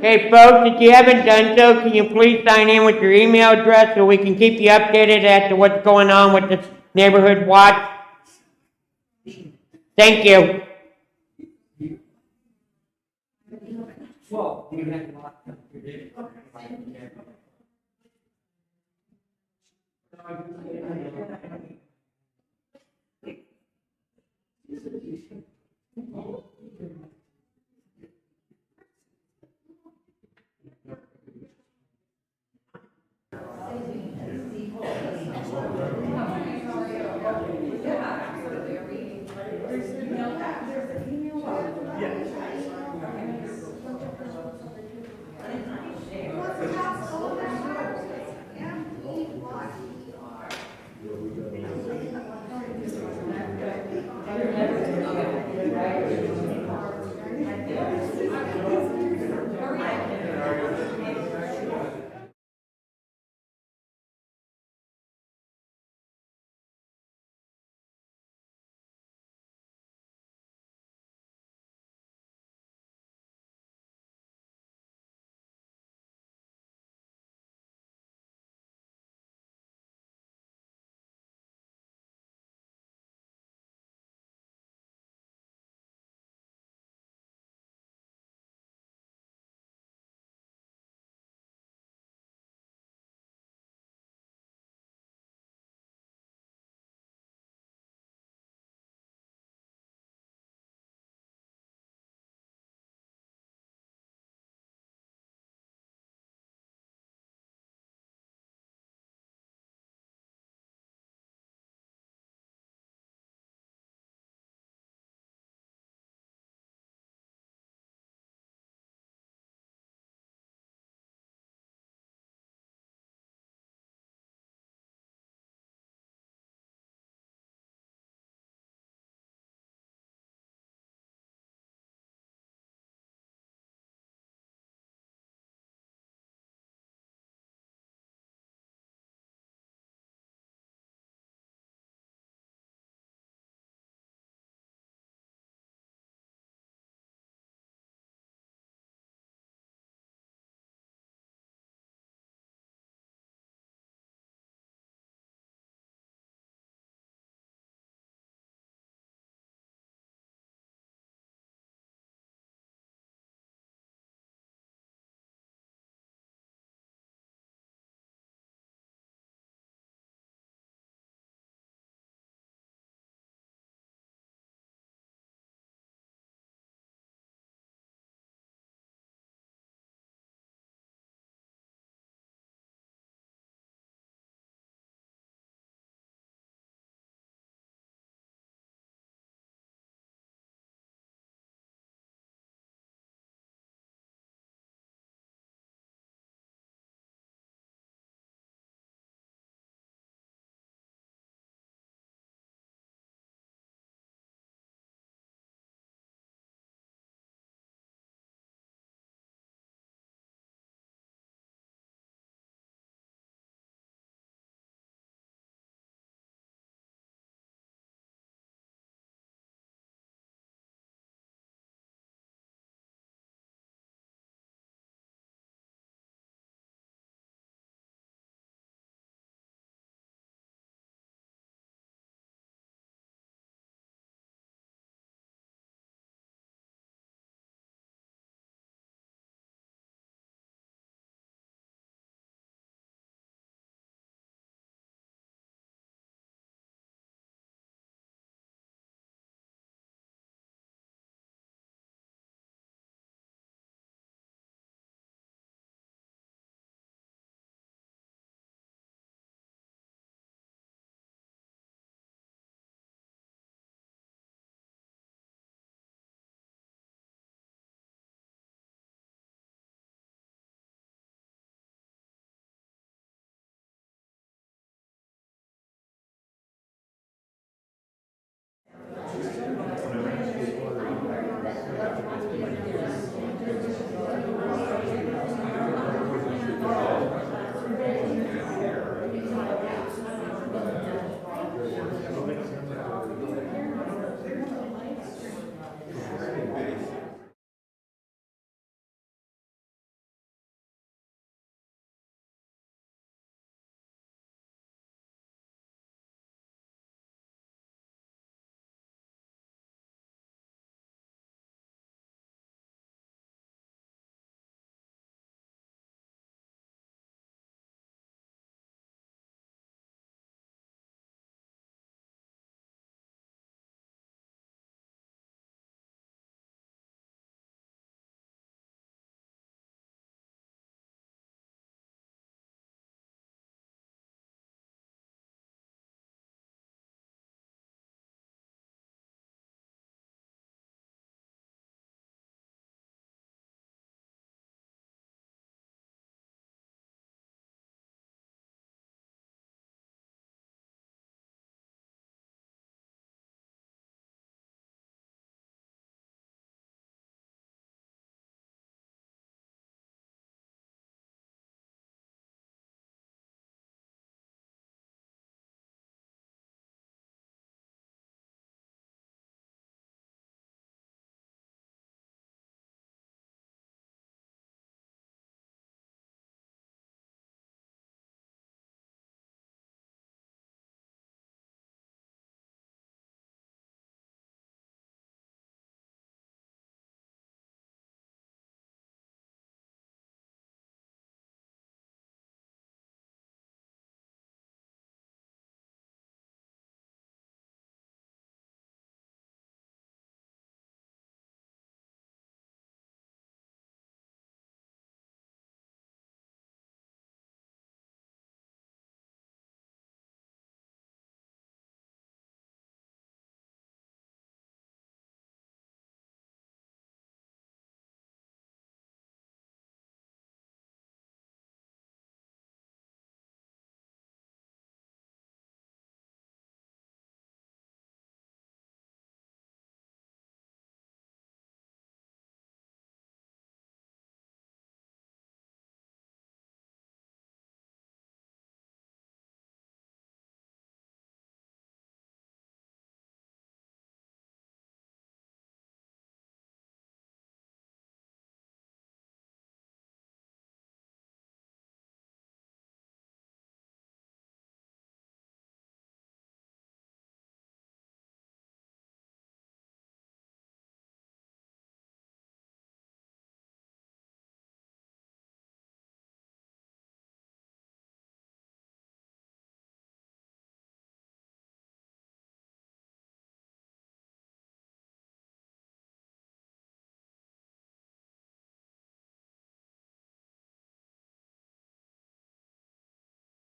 Hey folks, if you haven't done so, can you please sign in with your email address so we can keep you updated as to what's going on with this Neighborhood Watch. Thank you.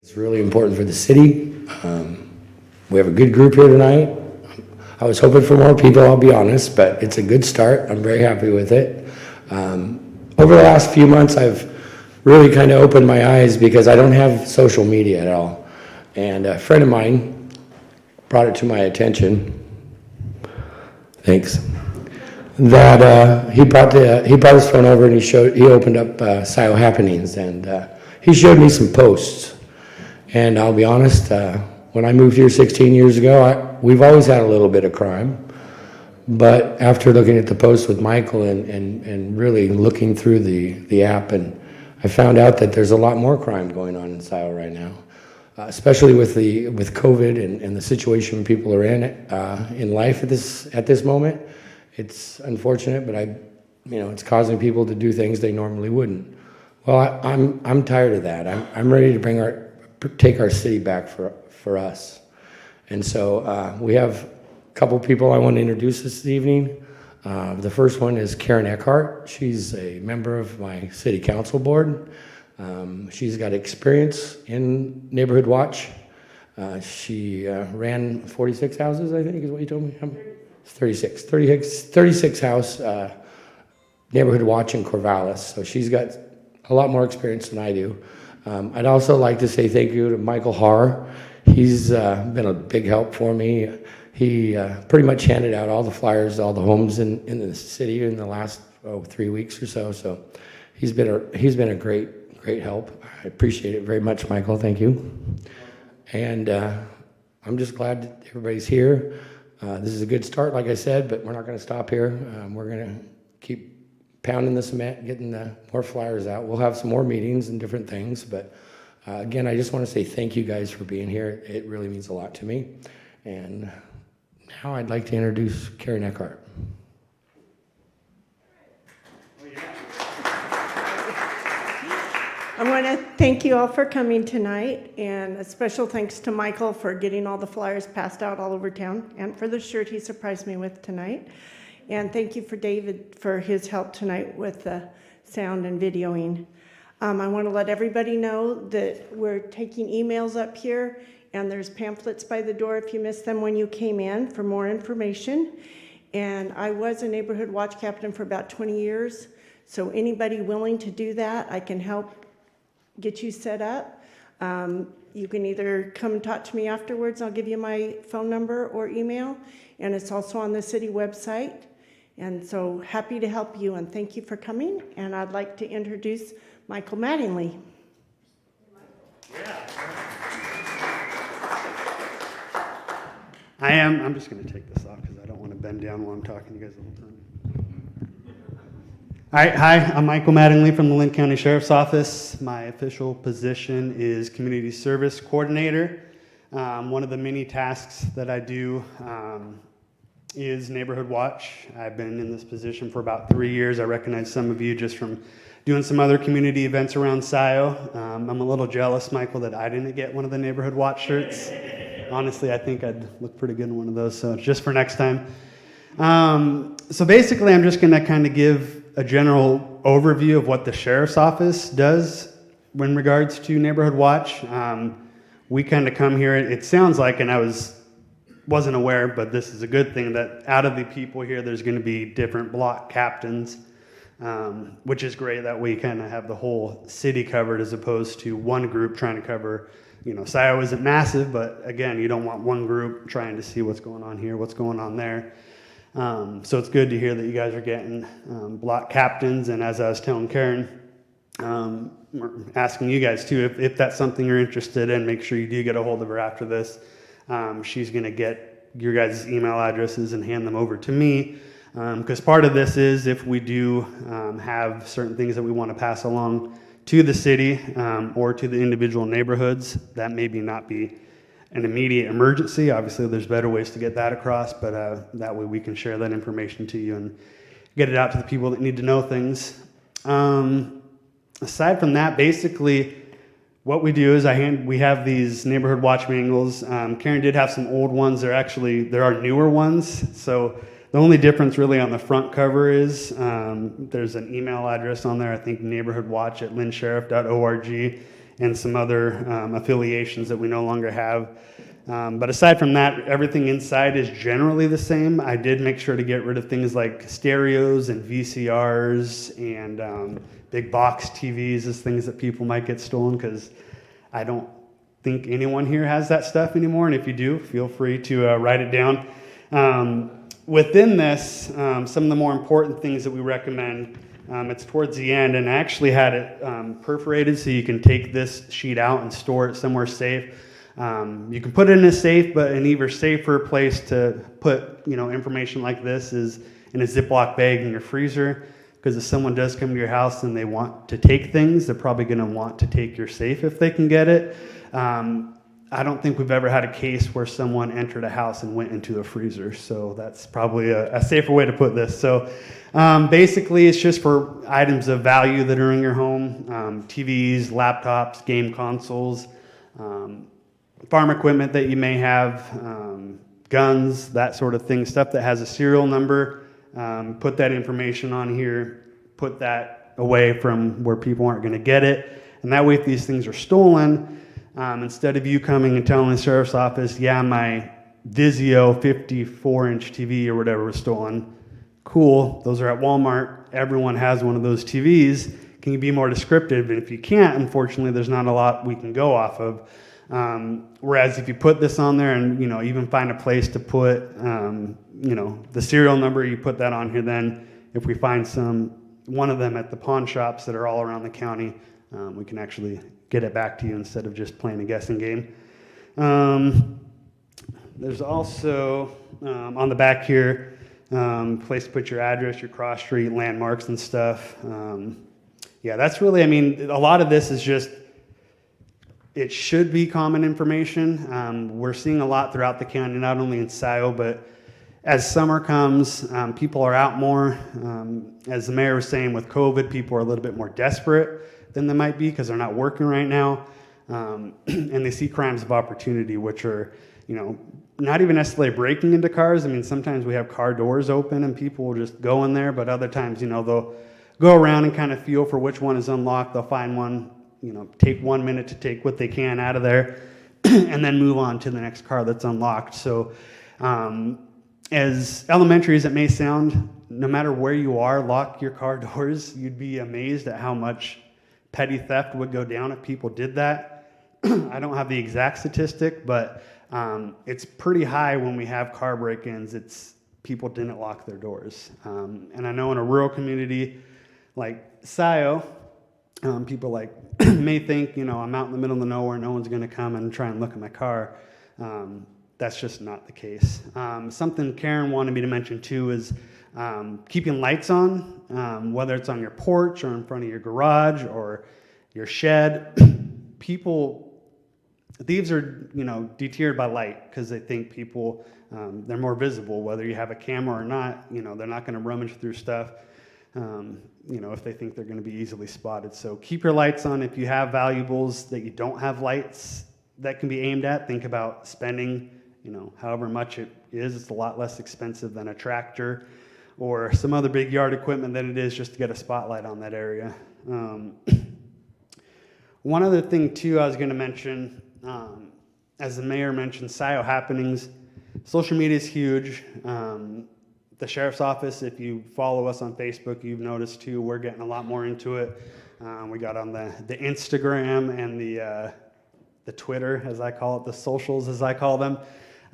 It's really important for the city. We have a good group here tonight. I was hoping for more people, I'll be honest, but it's a good start. I'm very happy with it. Over the last few months, I've really kind of opened my eyes because I don't have social media at all. And a friend of mine brought it to my attention. Thanks. That he brought his phone over and he opened up Scio Happenings, and he showed me some posts. And I'll be honest, when I moved here 16 years ago, we've always had a little bit of crime. But after looking at the post with Michael and really looking through the app, and I found out that there's a lot more crime going on in Scio right now, especially with COVID and the situation people are in life at this moment. It's unfortunate, but it's causing people to do things they normally wouldn't. Well, I'm tired of that. I'm ready to take our city back for us, and so we have a couple people I want to introduce this evening. The first one is Karen Eckhart. She's a member of my city council board. She's got experience in Neighborhood Watch. She ran 46 houses, I think is what you told me. 36 house Neighborhood Watch in Corvallis. So she's got a lot more experience than I do. I'd also like to say thank you to Michael Haar. He's been a big help for me. He pretty much handed out all the flyers, all the homes in the city in the last 3 weeks or so. So he's been a great help. I appreciate it very much, Michael. Thank you. And I'm just glad that everybody's here. This is a good start, like I said, but we're not going to stop here. We're going to keep pounding the cement, getting more flyers out. We'll have some more meetings and different things, but again, I just want to say thank you guys for being here. It really means a lot to me. And now I'd like to introduce Karen Eckhart. I want to thank you all for coming tonight, and a special thanks to Michael for getting all the flyers passed out all over town, and for the shirt he surprised me with tonight. And thank you for David for his help tonight with the sound and videoing. I want to let everybody know that we're taking emails up here, and there's pamphlets by the door if you missed them when you came in for more information. And I was a neighborhood watch captain for about 20 years, so anybody willing to do that, I can help get you set up. You can either come and talk to me afterwards. I'll give you my phone number or email, and it's also on the city website. And so happy to help you, and thank you for coming. And I'd like to introduce Michael Mattingly. I'm just going to take this off because I don't want to bend down while I'm talking to you guys the whole time. All right, hi, I'm Michael Mattingly from the Linn County Sheriff's Office. My official position is Community Service Coordinator. One of the many tasks that I do is Neighborhood Watch. I've been in this position for about 3 years. I recognize some of you just from doing some other community events around Scio. I'm a little jealous, Michael, that I didn't get one of the Neighborhood Watch shirts. Honestly, I think I'd look pretty good in one of those, so just for next time. So basically, I'm just going to kind of give a general overview of what the Sheriff's Office does in regards to Neighborhood Watch. We kind of come here, it sounds like, and I wasn't aware, but this is a good thing, that out of the people here, there's going to be different block captains, which is great that we kind of have the whole city covered as opposed to one group trying to cover. Scio isn't massive, but again, you don't want one group trying to see what's going on here, what's going on there. So it's good to hear that you guys are getting block captains, and as I was telling Karen, asking you guys too, if that's something you're interested in, make sure you do get a hold of her after this. She's going to get your guys' email addresses and hand them over to me, because part of this is if we do have certain things that we want to pass along to the city or to the individual neighborhoods that maybe not be an immediate emergency. Obviously, there's better ways to get that across, but that way we can share that information to you and get it out to the people that need to know things. Aside from that, basically, what we do is we have these Neighborhood Watch manuals. Karen did have some old ones. There are newer ones. So the only difference really on the front cover is there's an email address on there, I think neighborhoodwatch@linnsheriff.org. and some other affiliations that we no longer have. But aside from that, everything inside is generally the same. I did make sure to get rid of things like stereos and VCRs and big box TVs as things that people might get stolen, because I don't think anyone here has that stuff anymore. And if you do, feel free to write it down. Within this, some of the more important things that we recommend, it's towards the end, and I actually had it perforated so you can take this sheet out and store it somewhere safe. You can put it in a safe, but an even safer place to put, information like this is in a Ziploc bag in your freezer, because if someone does come to your house and they want to take things, they're probably going to want to take your safe if they can get it. I don't think we've ever had a case where someone entered a house and went into a freezer, so that's probably a safer way to put this. So basically, it's just for items of value that are in your home, TVs, laptops, game consoles, farm equipment that you may have, guns, that sort of thing, stuff that has a serial number. Put that information on here, put that away from where people aren't going to get it. And that way, if these things are stolen, instead of you coming and telling the sheriff's office, yeah, my Vizio 54-inch TV or whatever was stolen, cool, those are at Walmart, everyone has one of those TVs. Can you be more descriptive? And if you can't, unfortunately, there's not a lot we can go off of. Whereas if you put this on there and, even find a place to put, the serial number, you put that on here, then if we find one of them at the pawn shops that are all around the county, we can actually get it back to you instead of just playing a guessing game. There's also, on the back here, place to put your address, your cross street, landmarks and stuff. Yeah, that's really, a lot of this is just, it should be common information. We're seeing a lot throughout the county, not only in Scio, but as summer comes, people are out more. As the mayor was saying, with COVID, people are a little bit more desperate than they might be because they're not working right now. And they see crimes of opportunity, which are, not even necessarily breaking into cars. Sometimes we have car doors open and people will just go in there, but other times, they'll go around and kind of feel for which one is unlocked. They'll find one, take 1 minute to take what they can out of there and then move on to the next car that's unlocked. So as elementary as it may sound, no matter where you are, lock your car doors. You'd be amazed at how much petty theft would go down if people did that. I don't have the exact statistic, but it's pretty high when we have car break-ins. It's people didn't lock their doors. And I know in a rural community like Scio, people may think, I'm out in the middle of nowhere, no one's going to come and try and look at my car. That's just not the case. Something Karen wanted me to mention too is keeping lights on, whether it's on your porch or in front of your garage or your shed. Thieves are, deterred by light because they think people, they're more visible, whether you have a camera or not. They're not going to rummage through stuff. If they think they're going to be easily spotted. So keep your lights on. If you have valuables that you don't have lights that can be aimed at, think about spending, however much it is. It's a lot less expensive than a tractor or some other big yard equipment than it is just to get a spotlight on that area. One other thing, too, I was going to mention, as the mayor mentioned, Scio happenings. Social media is huge. The sheriff's office, if you follow us on Facebook, you've noticed too, we're getting a lot more into it. We got on the Instagram and the Twitter, as I call it, the socials, as I call them.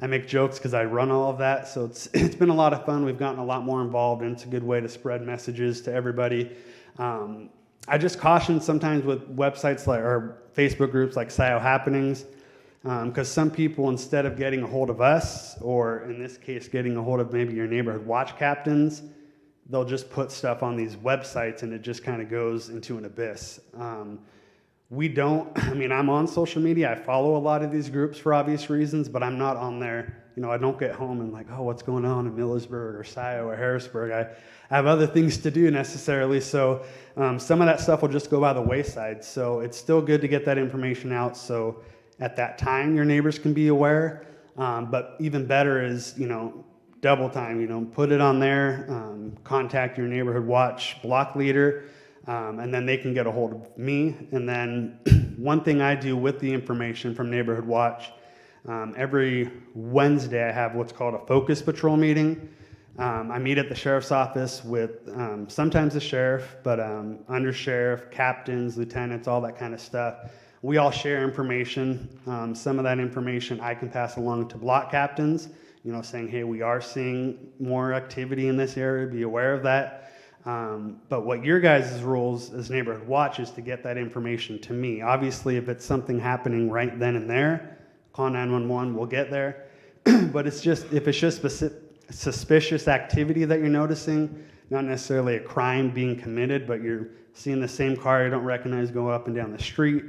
I make jokes because I run all of that, so it's been a lot of fun. We've gotten a lot more involved, and it's a good way to spread messages to everybody. I just caution sometimes with websites or Facebook groups like Scio Happenings, because some people, instead of getting a hold of us, or in this case, getting a hold of maybe your neighborhood watch captains, they'll just put stuff on these websites and it just kind of goes into an abyss. I'm on social media. I follow a lot of these groups for obvious reasons, but I'm not on there. I don't get home and what's going on in Millersburg or Scio or Harrisburg. I have other things to do necessarily. So some of that stuff will just go by the wayside. So it's still good to get that information out. So at that time, your neighbors can be aware, but even better is, double time, put it on there, contact your neighborhood watch block leader. and then they can get a hold of me. And then one thing I do with the information from Neighborhood Watch, every Wednesday I have what's called a focus patrol meeting. I meet at the sheriff's office with sometimes the sheriff, but undersheriff, captains, lieutenants, all that kind of stuff. We all share information. Some of that information I can pass along to block captains, saying, hey, we are seeing more activity in this area, be aware of that. But what your guys' roles as Neighborhood Watch is to get that information to me. Obviously, if it's something happening right then and there, call 911, we'll get there. But if it's just suspicious activity that you're noticing, not necessarily a crime being committed, but you're seeing the same car you don't recognize go up and down the street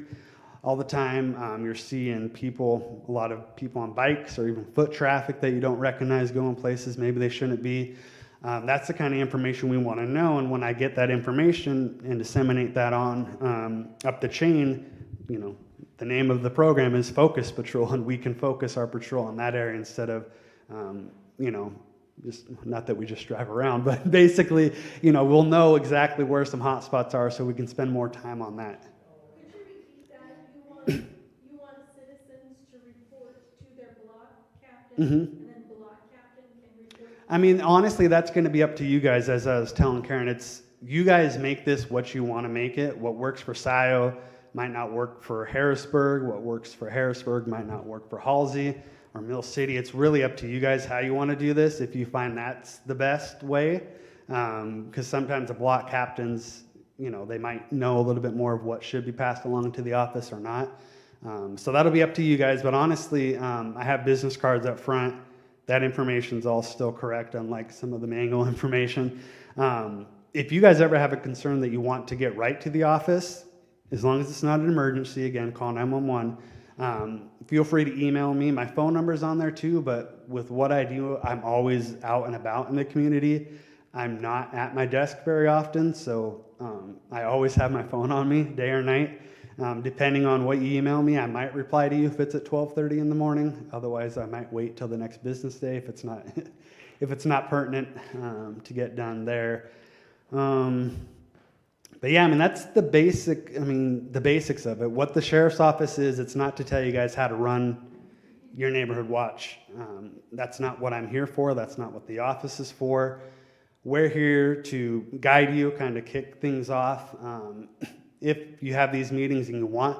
all the time. You're seeing a lot of people on bikes or even foot traffic that you don't recognize going places maybe they shouldn't be. That's the kind of information we want to know. And when I get that information and disseminate that on up the chain, the name of the program is Focus Patrol, and we can focus our patrol in that area instead of, just not that we just drive around, but basically, we'll know exactly where some hot spots are so we can spend more time on that. Could you repeat that? You want citizens to report to their block captain, and then block captain can report? I mean, honestly, that's going to be up to you guys. As I was telling Karen, it's you guys make this what you want to make it. What works for Scio might not work for Harrisburg. What works for Harrisburg might not work for Halsey or Mill City. It's really up to you guys how you want to do this, if you find that's the best way. Because sometimes the block captains, they might know a little bit more of what should be passed along to the office or not. So that'll be up to you guys. But honestly, I have business cards up front. That information's all still correct, unlike some of the manual information. If you guys ever have a concern that you want to get right to the office, as long as it's not an emergency, again, call 911. Feel free to email me. My phone number's on there too, but with what I do, I'm always out and about in the community. I'm not at my desk very often, so I always have my phone on me, day or night. Depending on what you email me, I might reply to you if it's at 12:30 in the morning. Otherwise, I might wait till the next business day if it's not pertinent to get done there. But yeah, that's the basics of it. What the sheriff's office is, it's not to tell you guys how to run your neighborhood watch. That's not what I'm here for. That's not what the office is for. We're here to guide you, kind of kick things off. If you have these meetings and you want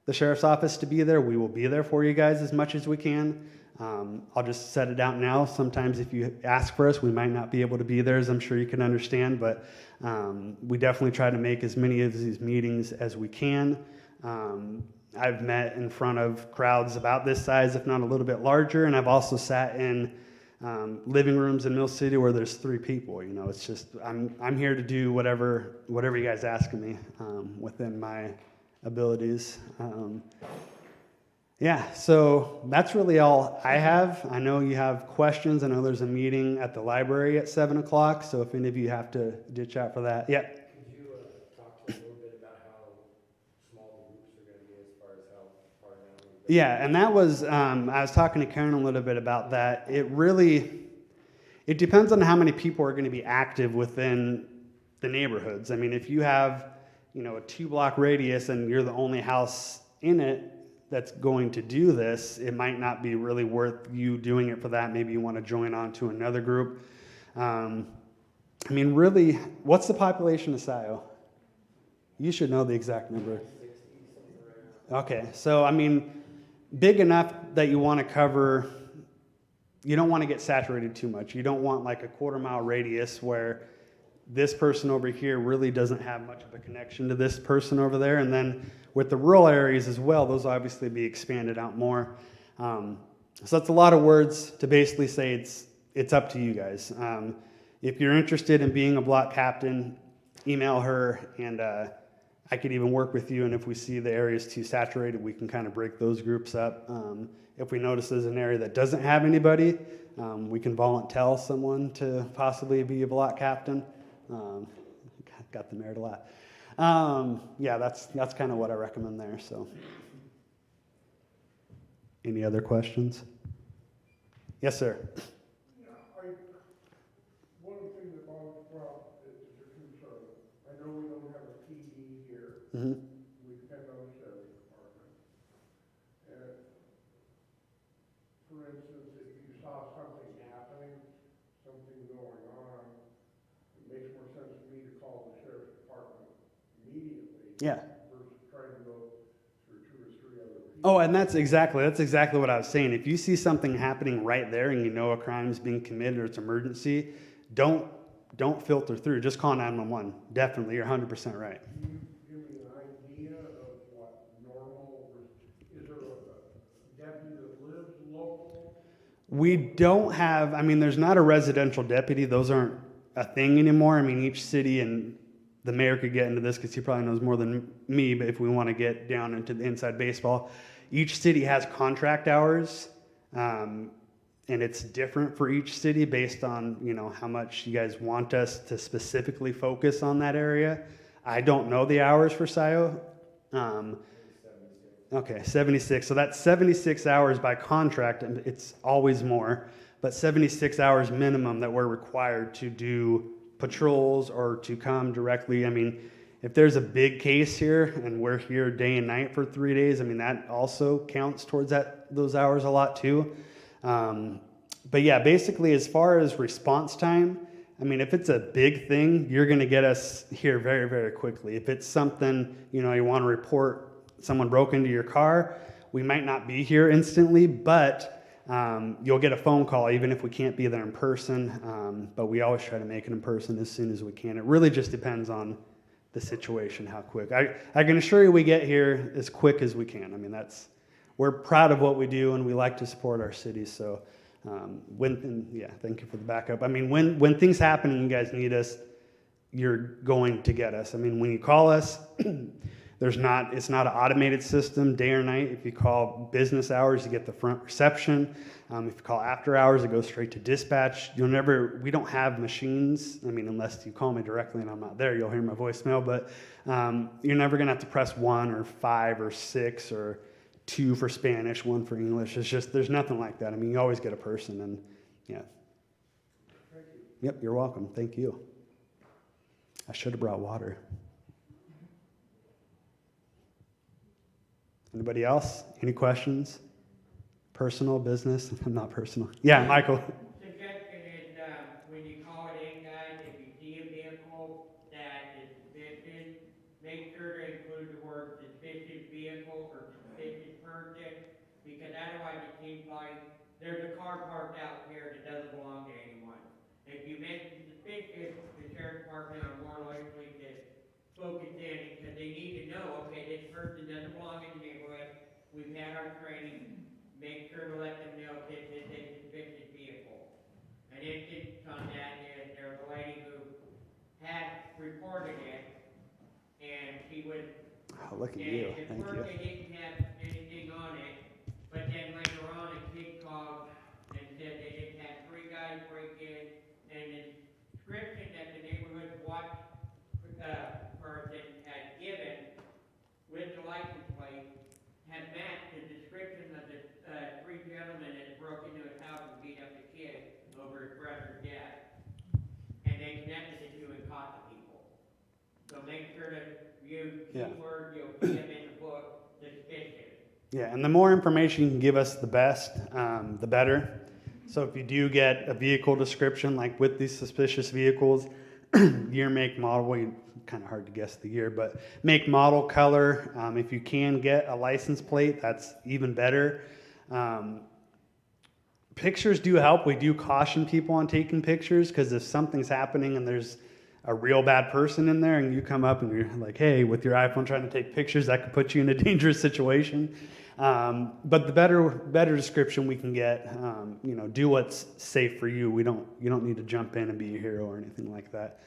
the sheriff's office to be there, we will be there for you guys as much as we can. I'll just set it out now. Sometimes if you ask for us, we might not be able to be there, as I'm sure you can understand, but we definitely try to make as many of these meetings as we can. I've met in front of crowds about this size, if not a little bit larger, and I've also sat in living rooms in Mill City where there's 3 people. It's just I'm here to do whatever you guys ask of me within my abilities. Yeah, so that's really all I have. I know you have questions. I know there's a meeting at the library at 7 o'clock, so if any of you have to ditch out for that. Yeah. Could you talk to a little bit about how small the groups are going to be as far as how far down we go? Yeah, and that was, I was talking to Karen a little bit about that. It depends on how many people are going to be active within the neighborhoods. If you have, a 2-block radius and you're the only house in it that's going to do this, it might not be really worth you doing it for that. Maybe you want to join on to another group. Really, what's the population of Scio? You should know the exact number. 60, something around. Okay, so big enough that you want to cover, you don't want to get saturated too much. You don't want like a 1/4-mile radius where this person over here really doesn't have much of a connection to this person over there. And then with the rural areas as well, those obviously be expanded out more. So that's a lot of words to basically say it's up to you guys. If you're interested in being a block captain, email her, and I could even work with you. And if we see the areas too saturated, we can kind of break those groups up. If we notice there's an area that doesn't have anybody, we can volunteer someone to possibly be a block captain. Got the mayor to laugh. Yeah, that's kind of what I recommend there. So, any other questions? Yes, sir. One of the things that bothers me is your concern. I know we don't have Yeah. Oh, and that's exactly what I was saying. If you see something happening right there and you know a crime is being committed or it's emergency, don't filter through. Just call 911. Definitely, you're 100% right. Can you give me an idea of what normal, is there a deputy that lives local? We don't have, I mean, there's not a residential deputy. Those aren't a thing anymore. I mean, each city, and the mayor could get into this because he probably knows more than me, but if we want to get down into the inside baseball, each city has contract hours, and it's different for each city based on, you know, how much you guys want us to specifically focus on that area. I don't know the hours for Scio. Okay, 76. So that's 76 hours by contract, and it's always more, but 76 hours minimum that we're required to do patrols or to come directly. I mean, if there's a big case here and we're here day and night for 3 days, I mean, that also counts towards those hours a lot too. But yeah, basically as far as response time, I mean, if it's a big thing, you're going to get us here very, very quickly. If it's something, you know, you want to report someone broke into your car, we might not be here instantly, but you'll get a phone call even if we can't be there in person. But we always try to make it in person as soon as we can. It really just depends on the situation, how quick. I can assure you we get here as quick as we can. I mean, we're proud of what we do and we like to support our cities. So thank you for the backup. I mean, when things happen and you guys need us, you're going to get us. I mean, when you call us, it's not an automated system day or night. If you call business hours, you get the front reception. If you call after hours, it goes straight to dispatch. We don't have machines. I mean, unless you call me directly and I'm not there, you'll hear my voicemail, but you're never gonna have to press 1 or 5 or 6 or 2 for Spanish, 1 for English. It's just, there's nothing like that. I mean, you always get a person, and yeah. Thank you. Yep, you're welcome. Thank you. I should have brought water. Anybody else? Any questions? Personal, business? Not personal. Yeah, Michael. Suggestion is, when you call it in, guys, if you see a vehicle that is suspicious, make sure to include the word suspicious vehicle or suspicious person, because otherwise it seems like there's a car parked out here that doesn't belong to anyone. If you mention suspicious, the sheriff's department are more likely to focus in, because they need to know, okay, this person doesn't belong in the neighborhood, we've had our training, make sure to let them know this is a suspicious vehicle. An instance on that is there was a lady who had reported it, and she was, Oh, look at you. and at Thank first you. they didn't have anything on it, but then later on a kid called and said they just had 3 guys break in, and the description that the neighborhood watch person had given with the license plate had matched the description of the 3 gentlemen that broke into his house and beat up the kid over his brother's death. And they connected the 2 and caught the people. So make sure to use keywords you'll see them in the book, suspicious. Yeah, and the more information you can give us, the best, the better. So if you do get a vehicle description, like with these suspicious vehicles, year, make, model, kind of hard to guess the year, but make, model, color. If you can get a license plate, that's even better. Pictures do help. We do caution people on taking pictures, because if something's happening and there's a real bad person in there and you come up and you're like, hey, with your iPhone trying to take pictures, that could put you in a dangerous situation. But the better description we can get, do what's safe for you. You don't need to jump in and be a hero or anything like that.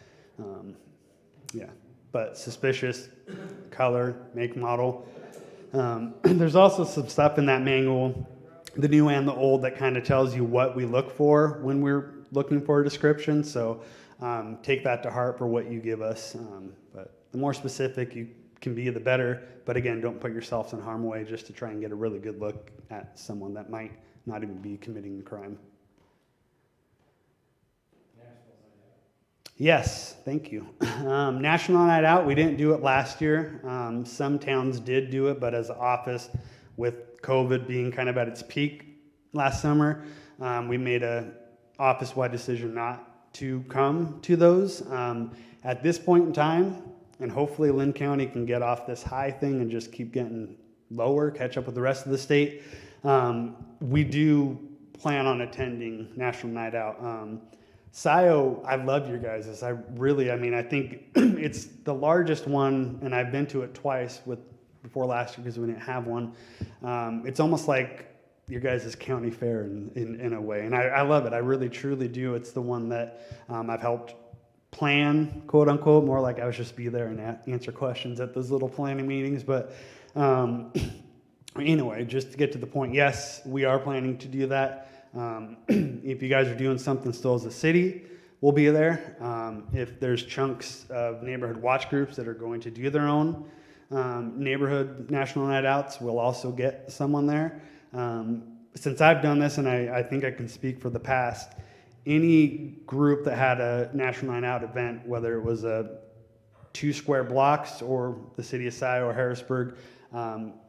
But suspicious, color, make, model. There's also some stuff in that manual, the new and the old, that kind of tells you what we look for when we're looking for a description. So take that to heart for what you give us. But the more specific you can be, the better. But again, don't put yourself in harm's way just to try and get a really good look at someone that might not even be committing the crime. Yes, thank you. National Night Out, we didn't do it last year. Some towns did do it, but as an office, with COVID being kind of at its peak last summer, we made a office-wide decision not to come to those. At this point in time, And hopefully Lynn County can get off this high thing and just keep getting lower, catch up with the rest of the state. We do plan on attending National Night Out. Scio, I love your guys's. I think it's the largest one, and I've been to it twice before last year because we didn't have one. It's almost like your guys' county fair in a way, and I love it. I really, truly do. It's the one that I've helped plan, quote unquote, more like I was just be there and answer questions at those little planning meetings. But anyway, just to get to the point, yes, we are planning to do that. If you guys are doing something still as a city, we'll be there. If there's chunks of neighborhood watch groups that are going to do their own neighborhood national night outs, we'll also get someone there. Since I've done this, and I think I can speak for the past, any group that had a national night out event, whether it was 2 square blocks or the city of Scio or Harrisburg,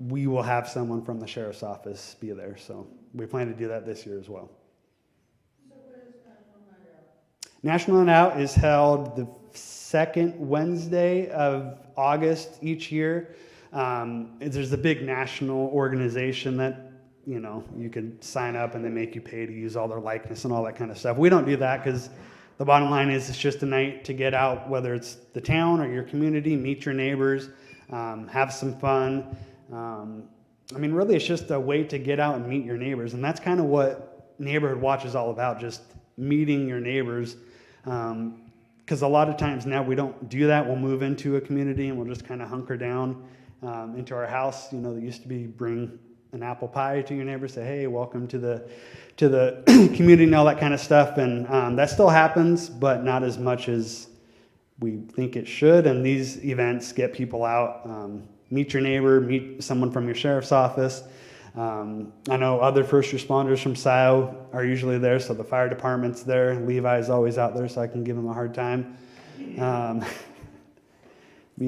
we will have someone from the sheriff's office be there. So we plan to do that this year as well. So what is National Night Out? National Night Out is held the second Wednesday of August each year. There's a big national organization that, you can sign up and they make you pay to use all their likeness and all that kind of stuff. We don't do that because the bottom line is it's just a night to get out, whether it's the town or your community, meet your neighbors, have some fun. Really, it's just a way to get out and meet your neighbors. And that's kind of what Neighborhood Watch is all about, just meeting your neighbors. Because a lot of times now we don't do that. We'll move into a community and we'll just kind of hunker down into our house. There used to be bring an apple pie to your neighbor, say, hey, welcome to the community and all that kind of stuff. And that still happens, but not as much as we think it should. And these events get people out, meet your neighbor, meet someone from your sheriff's office. I know other first responders from Scio are usually there, so the fire department's there. Levi's always out there, so I can give him a hard time. Me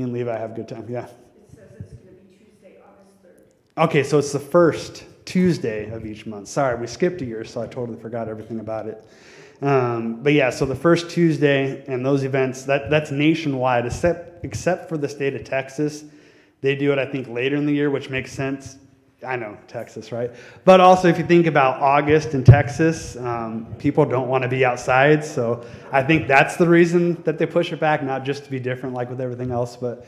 and Levi have a good time, yeah. It says it's going to be Tuesday, August 3rd. Okay, so it's the first Tuesday of each month. Sorry, we skipped a year, so I totally forgot everything about it. But yeah, so the first Tuesday and those events, that's nationwide, except for the state of Texas. They do it, I think, later in the year, which makes sense. I know, Texas, right? But also, if you think about August in Texas, people don't want to be outside. So I think that's the reason that they push it back, not just to be different like with everything else. But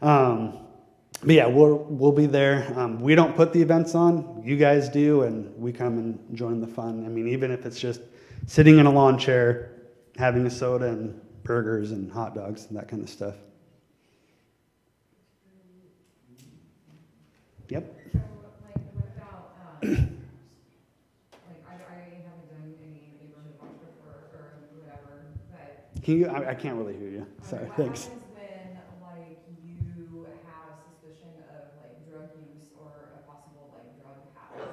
yeah, we'll be there. We don't put the events on. You guys do, and we come and join the fun. Even if it's just sitting in a lawn chair, having a soda and burgers and hot dogs and that kind of stuff. Yep. So, what about, I haven't done any neighborhood watch before or whatever, but. Can you? I can't really hear you. Sorry. What Thanks. happens when, you have suspicion of, drug use or a possible, drug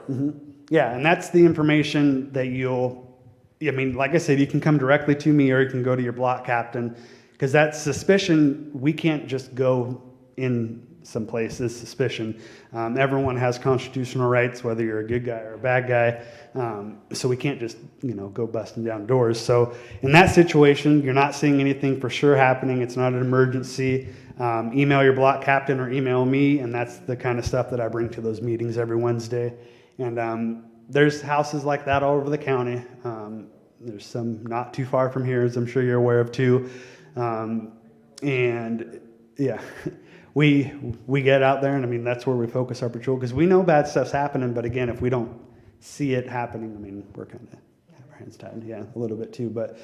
habit? Yeah, and that's the information that like I said, you can come directly to me or you can go to your block captain, because that suspicion, we can't just go in some places, suspicion. Everyone has constitutional rights, whether you're a good guy or a bad guy. So we can't just, go busting down doors. So in that situation, you're not seeing anything for sure happening. It's not an emergency. Email your block captain or email me, and that's the kind of stuff that I bring to those meetings every Wednesday. And there's houses like that all over the county. There's some not too far from here, as I'm sure you're aware of too. And yeah, we get out there, and that's where we focus our patrol, because we know bad stuff's happening. But again, if we don't see it happening, we're kind of have our hands tied, yeah, a little bit too. But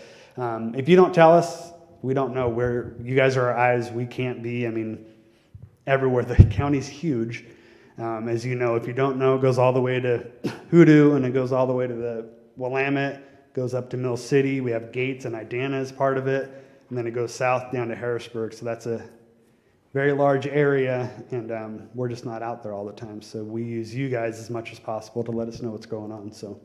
if you don't tell us, we don't know where. You guys are our eyes. We can't be. Everywhere. The county's huge. As you know, if you don't know, it goes all the way to Hoodoo, and it goes all the way to the Willamette, goes up to Mill City. We have Gates and Idana as part of it, and then it goes south down to Harrisburg. So that's a very large area, and we're just not out there all the time. So we use you guys as much as possible to let us know what's going on. So.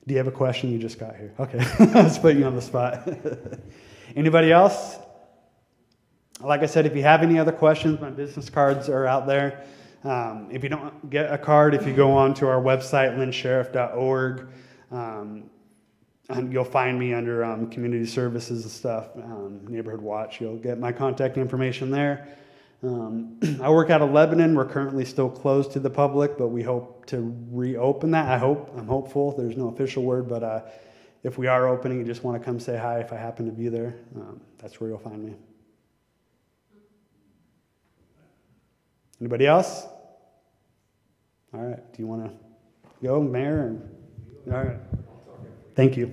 Do you have a question? You just got here. Okay, let's put you on the spot. Anybody else? Like I said, if you have any other questions, my business cards are out there. If you don't get a card, if you go on to our website, lynnsheriff.org, you'll find me under community services and stuff, neighborhood watch. You'll get my contact information there. I work out of Lebanon. We're currently still closed to the public, but we hope to reopen that. I'm hopeful. There's no official word, but if we are opening, you just want to come say hi if I happen to be there. That's where you'll find me. Anybody else? All right. Do you want to go, Mayor? All right. Thank you.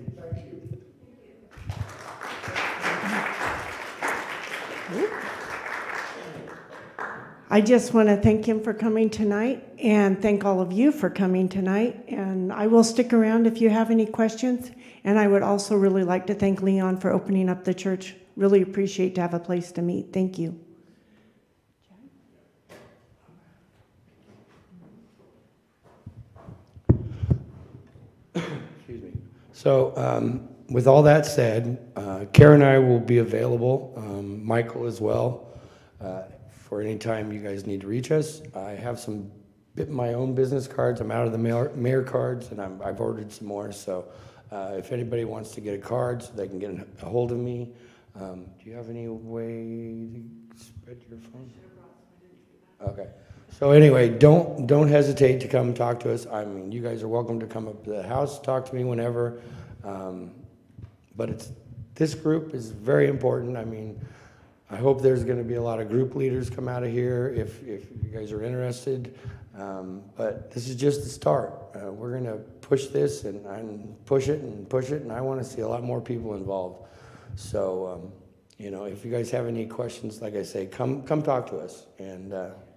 I just want to thank him for coming tonight and thank all of you for coming tonight. And I will stick around if you have any questions. And I would also really like to thank Leon for opening up the church. Really appreciate to have a place to meet. Thank you. Excuse me. So, with all that said, Karen and I will be available, Michael as well, for any time you guys need to reach us. I have some my own business cards. I'm out of the mayor cards, and I've ordered some more. So, if anybody wants to get a card so they can get a hold of me, do you have any way to spread your phone? Okay. So anyway, don't hesitate to come talk to us. I mean, you guys are welcome to come up to the house, talk to me whenever. But this group is very important. I mean, I hope there's going to be a lot of group leaders come out of here if you guys are interested. But this is just the start. We're going to push this and push it, and I want to see a lot more people involved. So, if you guys have any questions, like I say, come talk to us, and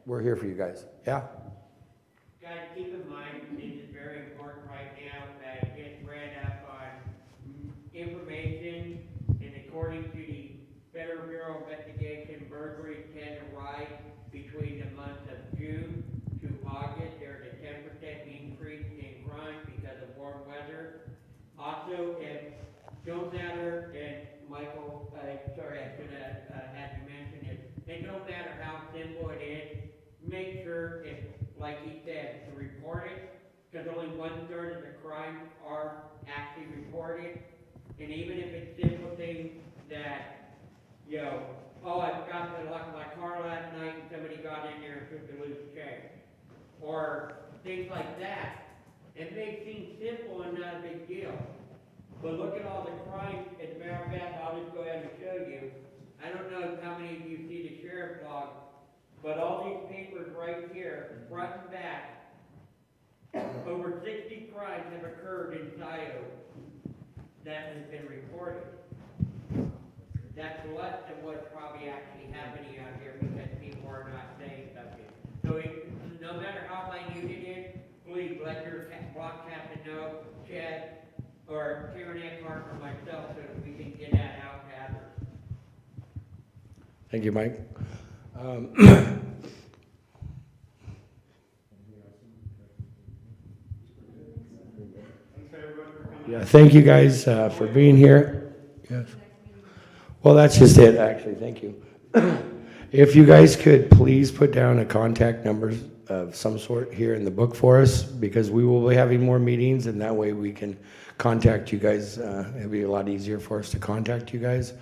we're here for you guys. Yeah? Guys, keep in mind, this is very important right now, that get read up on information, and according to the Federal Bureau of Investigation, burglaries tend to rise between the months of June to August. There's a 10% increase in crime because of warm weather. Also, don't matter, and Michael, sorry, I should have had you mention it. It don't matter how simple it is. Make sure, like he said, to report it, because only 1/3 of the crimes are actually reported. And even if it's simple things that, I forgot to lock my car last night and somebody got in there and took the loose change. Or things like that. It may seem simple and not a big deal. But look at all the crimes. As a matter of fact, I'll just go ahead and show you. I don't know how many of you see the sheriff's log, but all these papers right here, front and back, over 60 crimes have occurred in Scio that has been reported. That's less than what's probably actually happening out here because people are not saying something. So no matter how minute it is, please let your block captain know, Chad, or Karen Eckhart or myself, so that we can get that out to others. Thank you, Mike. Yeah, thank you guys for being here. Yes. Well, that's just it, actually. Thank you. If you guys could please put down a contact number of some sort here in the book for us, because we will be having more meetings, and that way we can contact you guys. It'll be a lot easier for us to contact you guys.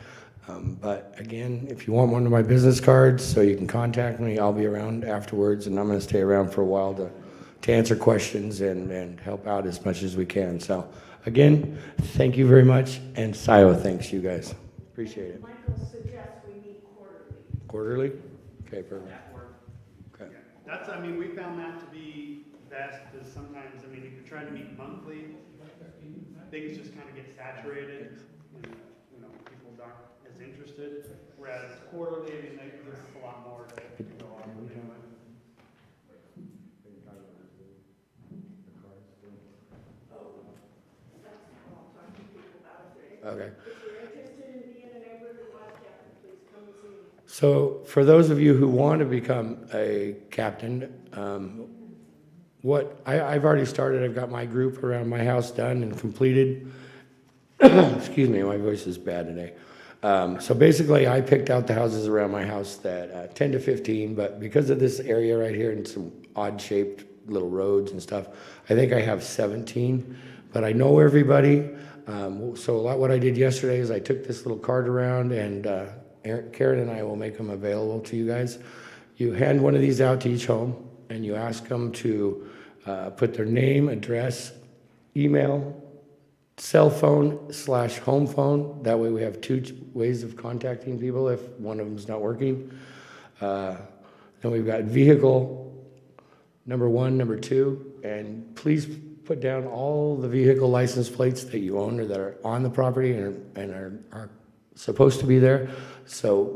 But again, if you want one of my business cards so you can contact me, I'll be around afterwards, and I'm going to stay around for a while to answer questions and help out as much as we can. So again, thank you very much, and Scio thanks you guys. Appreciate it. Michael suggests we meet quarterly. Quarterly? Okay, perfect. Okay. We found that to be best, because sometimes, if you're trying to meet monthly, things just kind of get saturated, and, people aren't as interested, whereas quarterly, there's a lot more to go on with. Okay. If you're interested in being a neighborhood watch captain, please come and see me. So for those of you who want to become a captain, I've already started. I've got my group around my house done and completed. Excuse me, my voice is bad today. So basically, I picked out the houses around my house that 10 to 15, but because of this area right here and some odd-shaped little roads and stuff, I think I have 17. but I know everybody. So a lot what I did yesterday is I took this little card around, and Karen and I will make them available to you guys. You hand one of these out to each home, and you ask them to put their name, address, email, cell phone / home phone. That way we have 2 ways of contacting people if one of them's not working. Then we've got vehicle number 1, number 2, and please put down all the vehicle license plates that you own or that are on the property and are supposed to be there. So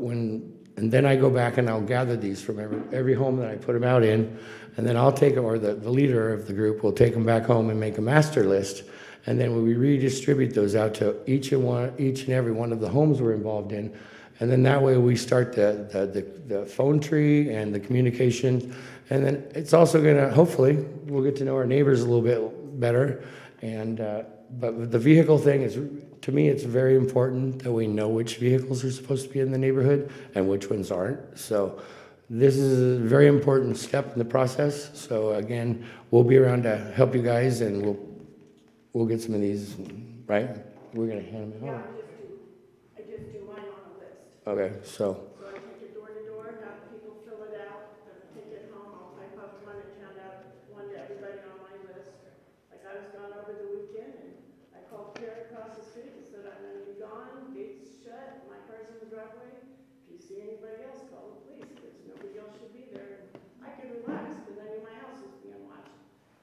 and then I go back and I'll gather these from every home that I put them out in, and then I'll take them, or the leader of the group will take them back home and make a master list. And then we redistribute those out to each and every one of the homes we're involved in. And then that way we start the phone tree and the communication. And then it's also gonna, hopefully, we'll get to know our neighbors a little bit better. And, but the vehicle thing is, to me, it's very important that we know which vehicles are supposed to be in the neighborhood and which ones aren't. So this is a very important step in the process. So again, we'll be around to help you guys, and we'll get some of these, right? We're gonna hand them out. I just do mine on a list. Okay, so, So I take it door to door, have people fill it out, then I take it home, I'll type up one and hand out one to everybody on my list. Like I was gone over the weekend, and I called Pierre across the street and said, I'm gonna be gone, gates shut, my car's in the driveway. If you see anybody else, call the police, because nobody else should be there. I could relax, because I knew my house was being watched.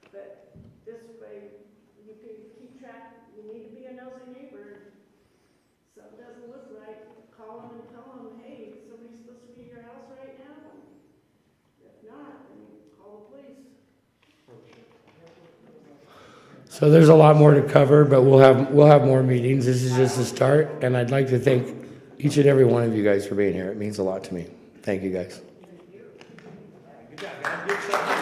But this way, you can keep track, you need to be a nosy neighbor. Something doesn't look right, call them and tell them, hey, somebody's supposed to be at your house right now. And if not, then call the police. so there's a lot more to cover, but we'll have more meetings. This is just a start, and I'd like to thank each and every one of you guys for being here. It means a lot to me. Thank you, guys. Good job, guys. Good stuff.